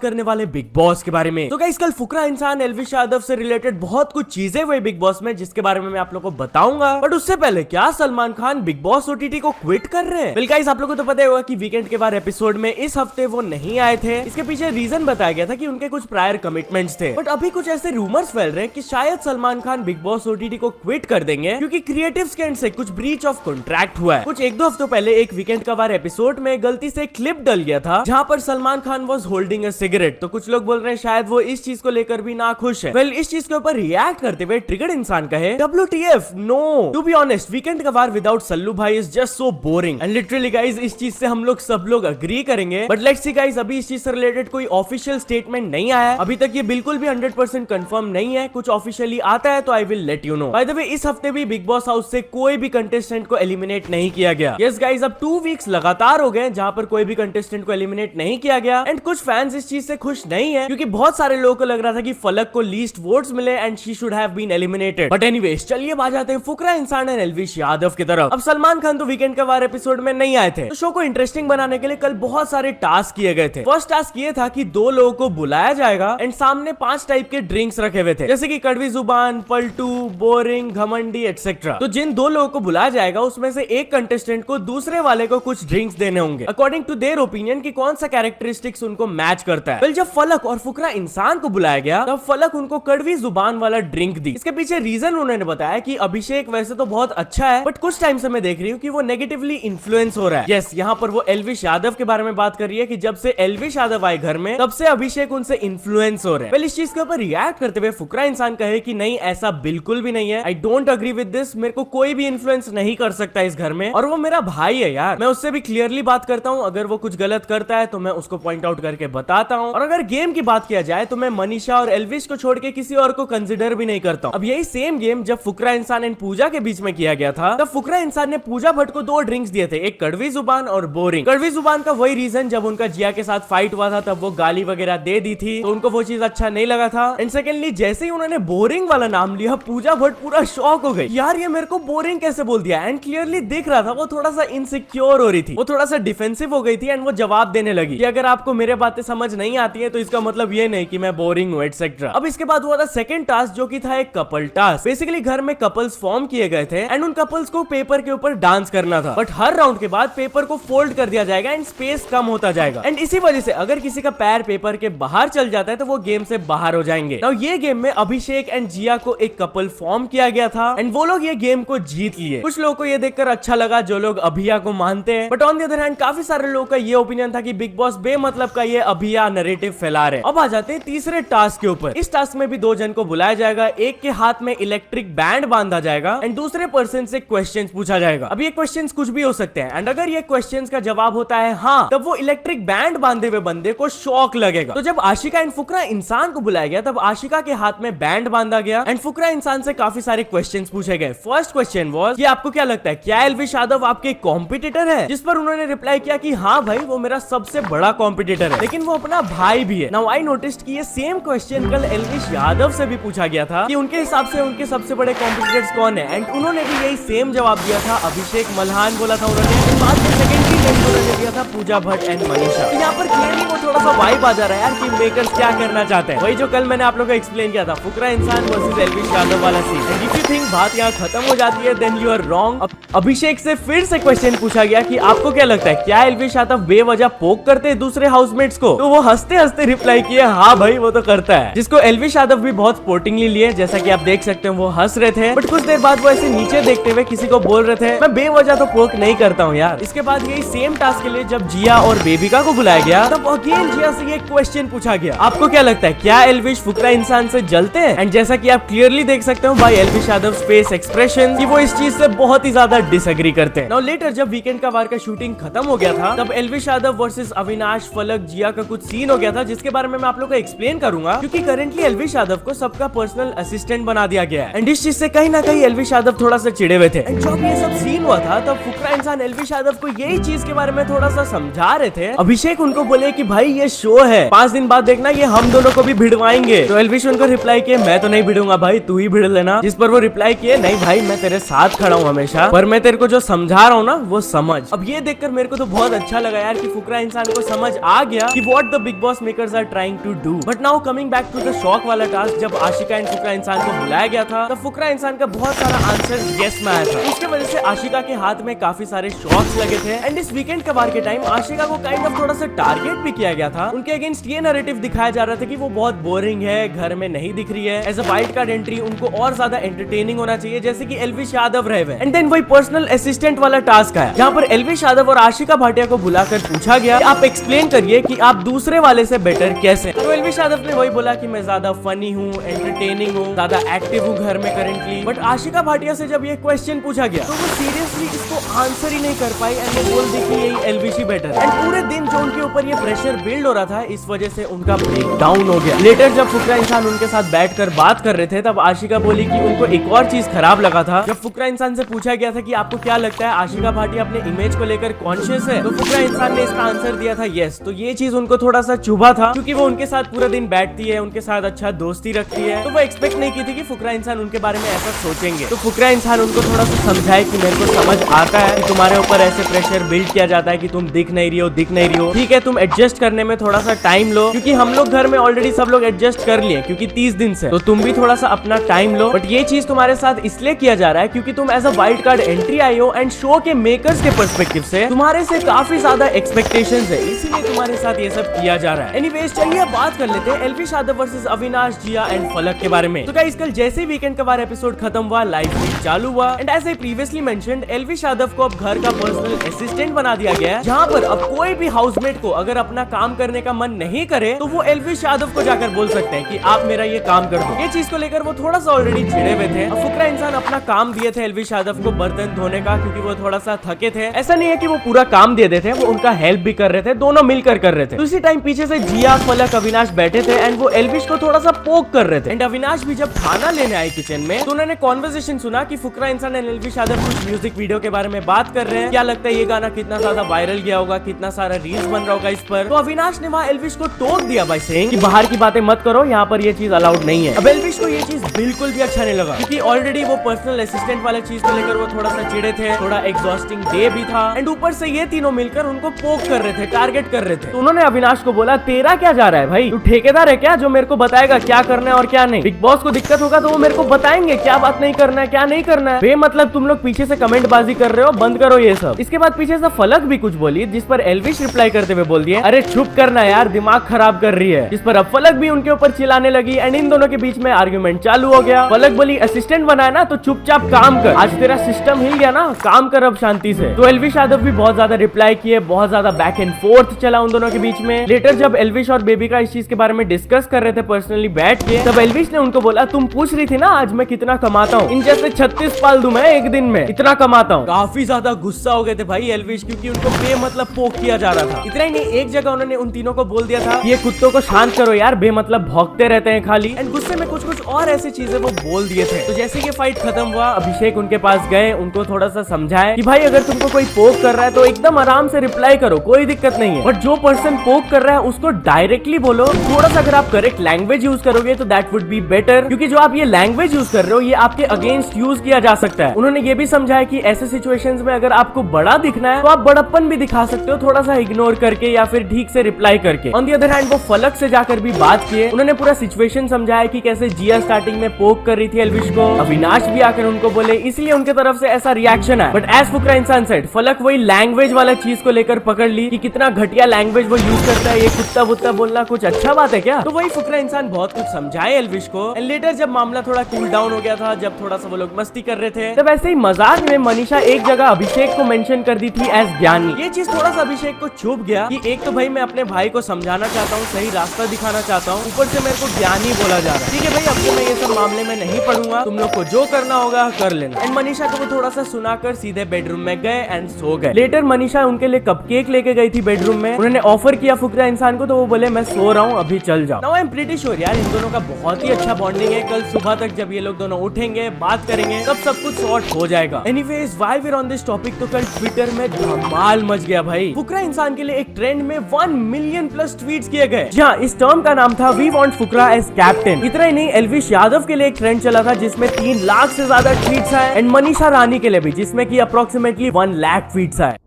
करने वाले big boss के बारे में। तो गाइस कल फुकरा इंसान एल्विश यादव से रिलेटेड बहुत कुछ चीजें हुई बिग बॉस में, जिसके बारे में मैं आप लोगों को बताऊंगा। बट उससे पहले क्या Salman Khan big boss OTT को क्विट कर रहे हैं? वेल गाइस आप लोगों को तो पता ही होगा कि वीकेंड के बाद एपिसोड में इस हफ्ते वो नहीं आए थे। इसके पीछे रीजन बताया गया था कि उनके कुछ प्रायर कमिटमेंट्स थे। बट अभी कुछ ऐसे रूमर्स फैल रहे हैं कि शायद Salman Khan big boss OTT को क्विट कर देंगे, क्योंकि क्रिएटिव्स के एंड से कुछ ब्रीच ऑफ कॉन्ट्रैक्ट हुआ है। कुछ एक दो हफ्तों पहले एक वीकेंड का वार एपिसोड में गलती से क्लिप डल गया था जहां पर Salman Khan was holding a cigarette. तो कुछ लोग बोल रहे हैं शायद वो इस चीज को लेकर भी ना खुश है। वेल इस चीज के ऊपर रिएक्ट करते हुए ट्रिगर्ड इंसान कहे WTF no, to be honest weekend का वार विदाउट सल्लू भाई is just so boring and literally guys इस चीज से हम लोग सब लोग अग्री करेंगे। बट लेट्स सी गाइस अभी इस चीज से रिलेटेड कोई ऑफिशियल स्टेटमेंट नहीं आया है अभी तक, ये बिल्कुल भी 100% कंफर्म नहीं है। कुछ ऑफिशियली आता है तो I will let you know. By the way इस हफ्ते भी बिग बॉस हाउस से कोई भी कंटेस्टेंट को एलिमिनेट नहीं किया गया। यस गाइस अब 2 वीक्स लगातार हो गए जहां पर कोई भी कंटेस्टेंट को एलिमिनेट नहीं किया गया एंड कुछ फैंस इस चीज से खुश नहीं है, क्योंकि बहुत सारे लोगों को लग रहा था कि फलक को लीस्ट वोट्स मिले and she should have been eliminated. But anyways चलिए आ जाते हैं फुकरा इंसान एंड एल्विश यादव की तरफ। अब सलमान खान तो वीकेंड का वार एपिसोड में नहीं आए थे, तो शो को इंटरेस्टिंग बनाने के लिए कल बहुत सारे टास्क किए गए थे। फर्स्ट टास्क ये था कि 2 लोगों को बुलाया जाएगा एंड सामने 5 टाइप के ड्रिंक्स रखे हुए थे, जैसे कि कड़वी जुबान, पलटू, बोरिंग, घमंडी एक्सेट्रा। तो जिन 2 लोगों को बुलाया जाएगा उसमें से एक कंटेस्टेंट को दूसरे वाले को कुछ ड्रिंक्स देने होंगे अकॉर्डिंग टू देयर ओपिनियन कि कौन सा कैरेक्टरिस्टिक्स उनको मैच करता है। जब फलक और फुकरा इंसान को बुलाया गया तब फलक उनको कड़वी जुबान वाला ड्रिंक दी। इसके पीछे रीजन उन्होंने बताया कि अभिषेक वैसे तो बहुत अच्छा है बट कुछ टाइम से मैं देख रही हूँ कि वो नेगेटिवली इन्फ्लुएंस हो रहा है। यस यहाँ पर वो एल्विश यादव के बारे में बात कर रही है कि जब से एल्विश यादव आए घर में तब से अभिषेक उनसे इन्फ्लुएंस हो रहे हैं। इस चीज के ऊपर रिएक्ट करते हुए फुकरा इंसान कहे कि नहीं ऐसा बिल्कुल भी नहीं है, I don't agree with this. मेरे को कोई भी इन्फ्लुएंस नहीं कर सकता इस घर में और वो मेरा भाई है यार, मैं उससे भी क्लियरली बात करता हूँ। अगर वो कुछ गलत करता है तो मैं उसको पॉइंट आउट करके बताता हूँ। और अगर गेम की बात किया जाए तो मैं मनीषा और एल्विश को छोड़ के किसी और को कंसिडर भी नहीं करता हूँ। अब यही सेम गेम जब फुकरा इंसान एंड पूजा के बीच में किया गया था तब फुकरा इंसान ने पूजा भट्ट को 2 ड्रिंक्स दिए थे, एक कड़वी जुबान और बोरिंग। कड़वी जुबान का वही रीजन जब उनका जिया के साथ फाइट हुआ था तब वो गाली वगैरह दे दी थी तो उनको वो चीज अच्छा नहीं लगा था। एंड सेकेंडली जैसे ही उन्होंने बोरिंग वाला नाम लिया पूजा भट्ट पूरा शॉक हो गई, यार ये मेरे को बोरिंग कैसे बोल दिया। एंड क्लियरली दिख रहा था वो थोड़ा सा इनसिक्योर हो रही थी, वो थोड़ा सा डिफेंसिव हो गई थी एंड वो जवाब देने लगी कि अगर आपको मेरे बातें समझ नहीं आती है तो इसका मतलब ये नहीं कि मैं बोरिंग हूँ एटसेट्रा। अब इसके बाद हुआ था सेकंड टास्क जो कि था एक कपल टास्क। बेसिकली घर में कपल्स फॉर्म किए गए थे एंड उन कपल्स को पेपर के ऊपर डांस करना था, बट हर राउंड के बाद पेपर को फोल्ड कर दिया जाएगा एंड स्पेस कम होता जाएगा। एंड इसी वजह से अगर किसी का पैर पेपर के बाहर चल जाता है तो वो गेम से बाहर हो जाएंगे। नाउ ये गेम में अभिषेक एंड जिया को एक कपल फॉर्म किया गया था एंड वो लोग ये गेम को जीत लिए। कुछ लोगों को ये देखकर अच्छा लगा जो लोग अभिया को मानते हैं, but on the other hand काफी सारे लोगों का ये ओपिनियन था कि बिग बॉस बेमतलब का ये अभिया नैरेटिव फैला रहे। अब आ जाते हैं तीसरे टास्क के ऊपर। इस टास्क में भी 2 जन को बुलाया जाएगा, एक के हाथ में इलेक्ट्रिक बैंड बांधा जाएगा एंड दूसरे पर्सन से क्वेश्चंस पूछा जाएगा। अब ये क्वेश्चंस कुछ भी हो सकते हैं एंड अगर ये क्वेश्चंस का जवाब होता है हाँ तब वो इलेक्ट्रिक बैंड बांधे हुए बंदे को शॉक लगेगा। तो जब आशिका एंड फुकरा इंसान को बुलाया गया तब आशिका के हाथ में बैंड बांधा गया एंड फुकरा इंसान से काफी सारे क्वेश्चंस पूछे गए। फर्स्ट क्वेश्चन वाज कि आपको क्या लगता है क्या एल्विश यादव आपके कॉम्पिटिटर है, जिस पर उन्होंने रिप्लाई किया कि हाँ भाई वो मेरा सबसे बड़ा कॉम्पिटिटर है लेकिन वो अपना भाई भी है। नाउ आई नोटिस्ड कि ये सेम क्वेश्चन कल एल्विश यादव से भी पूछा गया था कि उनके हिसाब से उनके सबसे बड़े कॉम्पिटिटर्स कौन है एंड उन्होंने भी यही सेम जवाब दिया था। अभिषेक मल्हान बोला था उन्होंने, बाद में सेकेंडरी उन्होंने दिया था पूजा भट्ट एंड मनीषा। यहाँ पर क्लियरली वो थोड़ा सा वाइब आ जा रहा है यार कि मेकर्स क्या करना चाहते हैं, वही जो कल मैंने आप लोगों को एक्सप्लेन किया था फुकरा इंसान वर्सेस एल्विश यादव वाला scene. And if you think बात यहाँ खत्म हो जाती है then you are wrong. Abhishek से फिर से क्वेश्चन पूछा गया कि आपको क्या लगता है क्या एल्विश यादव बेवजह पोक करते हैं दूसरे हाउसमेट्स को, तो वो हंसते हंसते रिप्लाई किए हाँ भाई वो तो करता है, जिसको एल्विश यादव भी बहुत स्पोर्टिंगली लिए। जैसा कि आप देख सकते हैं वो हंस रहे थे बट कुछ देर बाद वो ऐसे नीचे देखते हुए किसी को बोल रहे थे मैं बेवजह तो पोक नहीं करता हूँ यार। इसके बाद यही सेम टास्क के लिए जब जिया और बेबिका को बुलाया गया तब अगेन जिया से ये क्वेश्चन पूछा गया आपको क्या लगता है क्या एल्विश फुकरा इंसान से जलते हैं। एंड जैसा कि आप क्लियरली देख सकते हो by Elvish Yadav face expression कि वो इस चीज से बहुत ही ज्यादा डिसएग्री करते हैं। नाउ लेटर जब वीकेंड का वार का शूटिंग खत्म हो गया था तब एल्विश यादव वर्सेस अविनाश, फलक, जिया का कुछ सीन हो गया था जिसके बारे में मैं आप लोगों को एक्सप्लेन करूंगा, क्योंकि करेंटली एल्विश यादव को सबका पर्सनल असिस्टेंट बना दिया गया है एंड इस चीज से कहीं ना कहीं एल्विश यादव थोड़ा सा चिड़े हुए थे। एंड जब ये सब सीन हुआ था तब फुकरा इंसान एल्विश यादव को ये यही चीज के बारे में थोड़ा सा समझा रहे थे। अभिषेक उनको बोले कि भाई ये शो है, 5 दिन बाद देखना ये हम दोनों को भी भिड़वाएंगे। तो एल्विश उनको रिप्लाई किए मैं तो नहीं भिड़ूंगा भाई, तू ही भिड़ लेना। जिस पर वो रिप्लाई किए नहीं भाई मैं तेरे साथ खड़ा हूँ हमेशा, पर मैं तेरे को जो समझा रहा हूँ ना वो समझ। अब ये देखकर मेरे को तो बहुत अच्छा लगा यार कि फुकरा इंसान को समझ आ गया कि what the Bigg Boss makers are trying to do. But now coming back to the shock वाला टास्क, जब आशिका एंड फुकरा इंसान को बुलाया गया था तब फुकरा इंसान का बहुत सारा आंसर यस में आया था। उसके वजह से आशिका के हाथ में काफी सारे शॉट्स लगे थे। एंड इस वीकेंड कबार के टाइम आशिका को काइंड ऑफ थोड़ा सा टारगेट भी किया गया था। उनके अगेंस्ट ये नैरेटिव दिखाया जा रहा था कि वो बहुत बोरिंग है, घर में नहीं दिख रही है। As a wild card entry उनको और ज्यादा एंटरटेनिंग होना चाहिए, जैसे कि एल्विश यादव रहे हुए। एंड देन वही पर्सनल असिस्टेंट वाला टास्क आया, जहाँ पर एल्विश यादव और आशिका भाटिया को बुलाकर पूछा गया कि आप एक्सप्लेन करिए कि आप दूसरे वाले से बेटर कैसे। तो एल्विश यादव ने वही बोला कि मैं ज्यादा फनी हूँ, एंटरटेनिंग हूँ, ज्यादा एक्टिव हूँ घर में करेंटली। बट आशिका भाटिया से जब ये क्वेश्चन पूछा गया तो वो सीरियसली इसको आंसर ही नहीं कर पाई एंड वो बोल दी कि यही एल्विश ही बेटर है। एंड पूरे दिन जो उनके ऊपर ये प्रेशर बिल्ड हो रहा था, इस वजह से उनका ब्रेक डाउन हो गया। लेटर जब फुकरा इंसान उनके साथ बैठकर बात कर रहे थे तब आशिका बोली कि उनको एक और चीज खराब लगा था। जब फुकरा इंसान से पूछा गया था कि आपको क्या लगता है आशिका भाटिया अपने इमेज को लेकर कॉन्शियस है, तो फुकरा इंसान ने इसका आंसर दिया था यस। तो ये चीज उनको थोड़ा सा चुभा था, क्योंकि वो उनके साथ पूरा दिन बैठती है, उनके साथ अच्छा दोस्ती रखती है, तो वो एक्सपेक्ट नहीं की थी कि फुकरा इंसान उनके बारे में ऐसा सोचेंगे। तो फुकरा इंसान उनको थोड़ा सा समझाए कि मेरे को समझ आता है कि तुम्हारे ऊपर ऐसे प्रेशर बिल्ड किया जाता है कि तुम दिख नहीं रही हो, ठीक है तुम एडजस्ट करने में थोड़ा सा टाइम लो, क्योंकि हम लोग घर में ऑलरेडी सब लोग एडजस्ट कर लिए क्योंकि 30 दिन से, तो तुम भी थोड़ा सा अपना टाइम लो। बट ये चीज तुम्हारे साथ इसलिए किया जा रहा है क्योंकि तुम as a wild card entry आई हो एंड शो के मेकर्स के पर्सपेक्टिव से तुम्हारे से काफी ज्यादा एक्सपेक्टेशंस है, इसीलिए तुम्हारे साथ ये सब किया जा रहा है। एनीवेज चलिए बात कर लेते हैं एल्विश यादव वर्सेस अविनाश, जिया एंड फलक के बारे में। तो गाइस कल जैसे ही वीकेंड का बार एपिसोड खत्म हुआ, लाइव फीड चालू हुआ and as I previously mentioned Elvish Yadav को अब घर का पर्सनल असिस्टेंट बना दिया गया है, जहाँ पर अब कोई भी हाउसमेट को अगर अपना काम करने का मन नहीं करे तो वो एल्विश यादव को जाकर बोल सकते हैं कि आप मेरा ये काम कर दो। ये चीज को लेकर वो थोड़ा सा ऑलरेडी चिड़े हुए थे। अब फुकरा इंसान अपना काम दिए थे एल्विश यादव को बर्तन धोने का, क्योंकि वो थोड़ा सा थके थे। ऐसा नहीं है कि वो पूरा काम दे देते, वो उनका हेल्प भी कर रहे थे, दोनों मिलकर कर रहे थे। उसी टाइम पीछे से जिया, फलक, अविनाश बैठे थे एंड वो एल्विश को थोड़ा सा पोक कर रहे थे। एंड अविनाश भी जब खाना लेने आए किचन में तो उन्होंने कॉन्वर्सेशन सुना कि फुकरा इंसान एंड एल्विश यादव कुछ म्यूजिक वीडियो के बारे में बात कर रहे हैं। क्या लगता है ये गाना कितना ज्यादा वायरल गया होगा, कितना सारा रील्स बन रहा होगा इस पर। तो अविनाश ने वहाँ एल्विश को टोक दिया बाय सेइंग कि बाहर की बातें मत करो, यहाँ पर ये चीज अलाउड नहीं है। अब एल्विश को ये चीज बिल्कुल भी अच्छा नहीं लगा, क्योंकि ऑलरेडी वो पर्सनल असिस्टेंट वाले चीज को लेकर वो थोड़ा सा चिड़े थे, थोड़ा एग्जॉस्टिंग डे भी था एंड ऊपर से ये तीनों मिलकर उनको पोक कर रहे थे, टारगेट कर रहे थे। तो उन्होंने अविनाश को बोला तेरा क्या जा रहा है भाई, तू ठेकेदार है क्या जो मेरे को बताएगा क्या करना है और क्या नहीं। बिग बॉस को दिक्कत होगा तो वो मेरे को बताएंगे क्या बात नहीं करना है क्या नहीं करना है। बेमतलब तुम लोग पीछे से कमेंट बाजी कर रहे हो, बंद करो ये सब। इसके बाद पीछे से फलक भी कुछ बोली, जिस पर एल्विश रिप्लाई करते हुए बोल दिए अरे चुप करना यार, दिमाग खराब कर रही है। जिस पर अब फलक भी उनके ऊपर चिल्लाने लगी एंड इन दोनों के बीच में आर्गुमेंट चालू हो गया। फलक बोली असिस्टेंट बनाया ना तो चुपचाप काम कर, आज तेरा सिस्टम हिल गया ना, काम कर अब शांति से। तो एल्विश यादव भी बहुत ज्यादा रिप्लाई किए, बहुत ज्यादा बैक एंड फोर्थ चला उन दोनों के बीच में। लेटर जब एल्विश और बेबी का इस चीज के बारे में डिस्कस कर रहे थे पर्सनली बैठ के, तब एल्विश ने उनको बोला तुम पूछ रही थी ना आज मैं कितना कमाता हूँ, इन जैसे 36 पाल दूं मैं एक दिन में, इतना कमाता हूँ। काफी ज्यादा गुस्सा हो गए थे भाई एल्विश, क्योंकि उनको बेमतलब पोक किया जा रहा था। इतना ही नहीं, एक जगह उन्होंने उन तीनों को बोल दिया था ये कुत्तों को शांत करो यार, बेमतलब भौंकते रहते हैं खाली। एंड गुस्से में कुछ कुछ और ऐसी चीजें वो बोल दिए थे। तो जैसे कि फाइट खत्म हुआ, अभिषेक उनके पास गए, उनको थोड़ा सा समझाए कि भाई अगर तुमको कोई पोक कर रहा है तो एकदम आराम से रिप्लाई करो, कोई दिक्कत नहीं है, बट जो पर्सन पोक कर रहा है उसको डायरेक्टली बोलो। थोड़ा सा अगर आप करेक्ट लैंग्वेज यूज करोगे तो दैट वुड बी बेटर, क्योंकि जो आप ये लैंग्वेज यूज कर रहे हो ये आपके अगेंस्ट यूज किया जा सकता है। उन्होंने ये भी समझाया कि ऐसे सिचुएशंस में अगर आपको बड़ा दिखना है तो आप बड़प्पन भी दिखा सकते हो, थोड़ा सा इग्नोर करके या फिर ठीक से रिप्लाई करके। ऑन द अदर हैंड वो फलक से जाकर भी बात किए, उन्होंने पूरा सिचुएशन समझाया कि कैसे जिया स्टार्टिंग में पोक कर रही थी एल्विश को, अविनाश भी आकर उनको बोले, इसलिए उनके तरफ से ऐसा रिएक्शन है। बट एज फुकरा इंसान सेड, फलक वही लैंग्वेज वाला चीज को लेकर पकड़ ली कि कितना घटिया लैंग्वेज वो यूज करता है, ये कुत्ता बुत्ता बोलना कुछ अच्छा बात है क्या। तो वही फुकरा इंसान बहुत कुछ समझाए एल्विश को। एंड लेटर जब मामला थोड़ा कूल डाउन हो गया था, जब थोड़ा सा वो लोग मस्ती कर रहे थे, तब ऐसे ही मजाक में मनीषा एक जगह अभिषेक को मेंशन कर दी थी एज ज्ञानी। ये चीज थोड़ा सा अभिषेक को चुभ गया कि एक तो भाई मैं अपने भाई को समझाना चाहता हूँ, सही रास्ता दिखाना चाहता हूँ, ऊपर से मेरे को ज्ञानी बोला जा रहा है। ठीक है भाई, अब से मैं ये सब मामले में नहीं पढ़ूंगा, तुम लोग को जो करना होगा कर लेना। एंड मनीषा को वो थोड़ा सा सुनाकर सीधे बेडरूम में गए एंड सो गए। लेटर मनीषा उनके लिए कपकेक लेके गई थी बेडरूम में, उन्होंने ऑफर किया फुकरा इंसान को, तो वो बोले मैं सो रहा हूँ अभी चल जाओ। Now I am pretty sure यार इन दोनों का बहुत ही अच्छा बॉन्डिंग है। कल सुबह तक जब ये लोग दोनों उठेंगे बात करेंगे तब सब कुछ सॉर्ट हो जाएगा। Anyways while we are on this topic, तो कल ट्विटर में धमाल मच गया भाई। फुकरा इंसान के लिए एक ट्रेंड में 1 मिलियन प्लस ट्वीट्स किए गए। जी हाँ, इस टर्म का नाम था we want Fukra as captain. इतना ही नहीं, एल्विश यादव के लिए एक ट्रेंड चला था जिसमें 3 लाख से ज्यादा ट्वीट्स आए, एंड मनीषा रानी के लिए भी, जिसमें कि अप्रोक्सीमेटली 1 लाख ट्वीट्स आए।